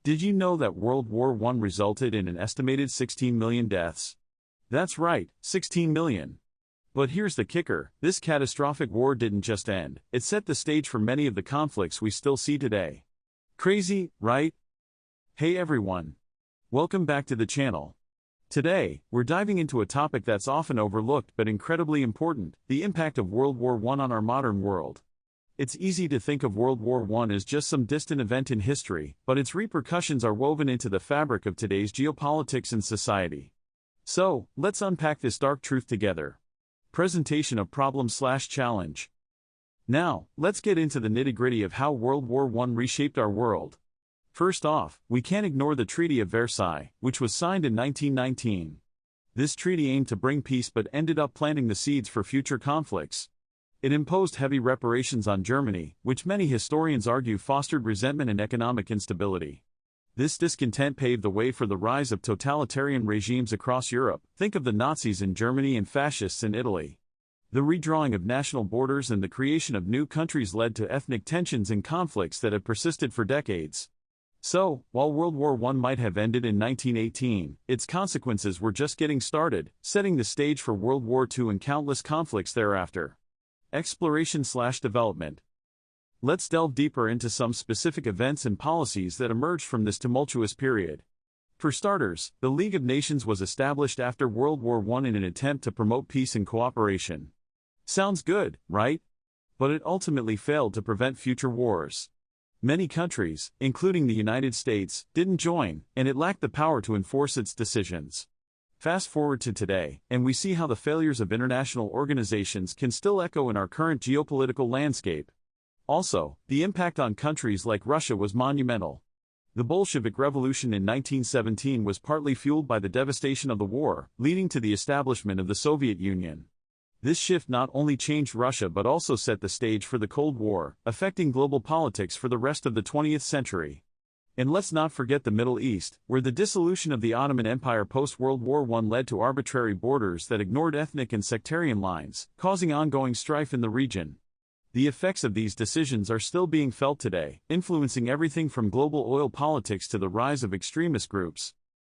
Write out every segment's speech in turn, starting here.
Did you know that World War I resulted in an estimated 16 million deaths? That's right, 16 million. But here's the kicker, this catastrophic war didn't just end, it set the stage for many of the conflicts we still see today. Crazy, right? Hey everyone. Welcome back to the channel. Today, we're diving into a topic that's often overlooked but incredibly important, the impact of World War I on our modern world. It's easy to think of World War I as just some distant event in history, but its repercussions are woven into the fabric of today's geopolitics and society. So, let's unpack this dark truth together. Presentation of problem/challenge. Now, let's get into the nitty-gritty of how World War I reshaped our world. First off, we can't ignore the Treaty of Versailles, which was signed in 1919. This treaty aimed to bring peace but ended up planting the seeds for future conflicts. It imposed heavy reparations on Germany, which many historians argue fostered resentment and economic instability. This discontent paved the way for the rise of totalitarian regimes across Europe. Think of the Nazis in Germany and fascists in Italy. The redrawing of national borders and the creation of new countries led to ethnic tensions and conflicts that have persisted for decades. So, while World War I might have ended in 1918, its consequences were just getting started, setting the stage for World War II and countless conflicts thereafter. Exploration/development. Let's delve deeper into some specific events and policies that emerged from this tumultuous period. For starters, the League of Nations was established after World War I in an attempt to promote peace and cooperation. Sounds good, right? But it ultimately failed to prevent future wars. Many countries, including the United States, didn't join, and it lacked the power to enforce its decisions. Fast forward to today, and we see how the failures of international organizations can still echo in our current geopolitical landscape. Also, the impact on countries like Russia was monumental. The Bolshevik Revolution in 1917 was partly fueled by the devastation of the war, leading to the establishment of the Soviet Union. This shift not only changed Russia but also set the stage for the Cold War, affecting global politics for the rest of the 20th century. And let's not forget the Middle East, where the dissolution of the Ottoman Empire post-World War I led to arbitrary borders that ignored ethnic and sectarian lines, causing ongoing strife in the region. The effects of these decisions are still being felt today, influencing everything from global oil politics to the rise of extremist groups.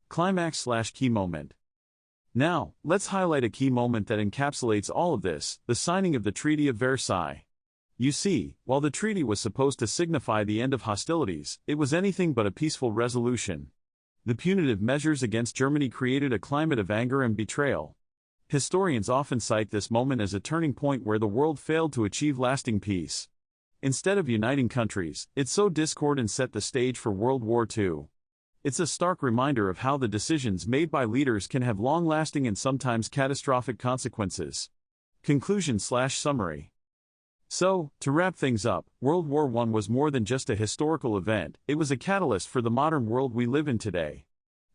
Climax/key moment. Now, let's highlight a key moment that encapsulates all of this, the signing of the Treaty of Versailles. You see, while the treaty was supposed to signify the end of hostilities, it was anything but a peaceful resolution. The punitive measures against Germany created a climate of anger and betrayal. Historians often cite this moment as a turning point where the world failed to achieve lasting peace. Instead of uniting countries, it sowed discord and set the stage for World War II. It's a stark reminder of how the decisions made by leaders can have long-lasting and sometimes catastrophic consequences. Conclusion/summary. So, to wrap things up, World War I was more than just a historical event, it was a catalyst for the modern world we live in today.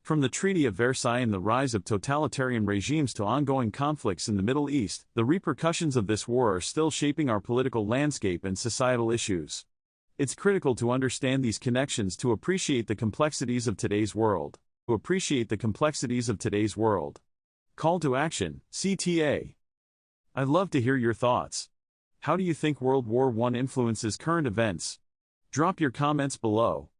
From the Treaty of Versailles and the rise of totalitarian regimes to ongoing conflicts in the Middle East, the repercussions of this war are still shaping our political landscape and societal issues. It's critical to understand these connections to appreciate the complexities of today's world. Call to action, CTA. I'd love to hear your thoughts. How do you think World War I influences current events? Drop your comments below.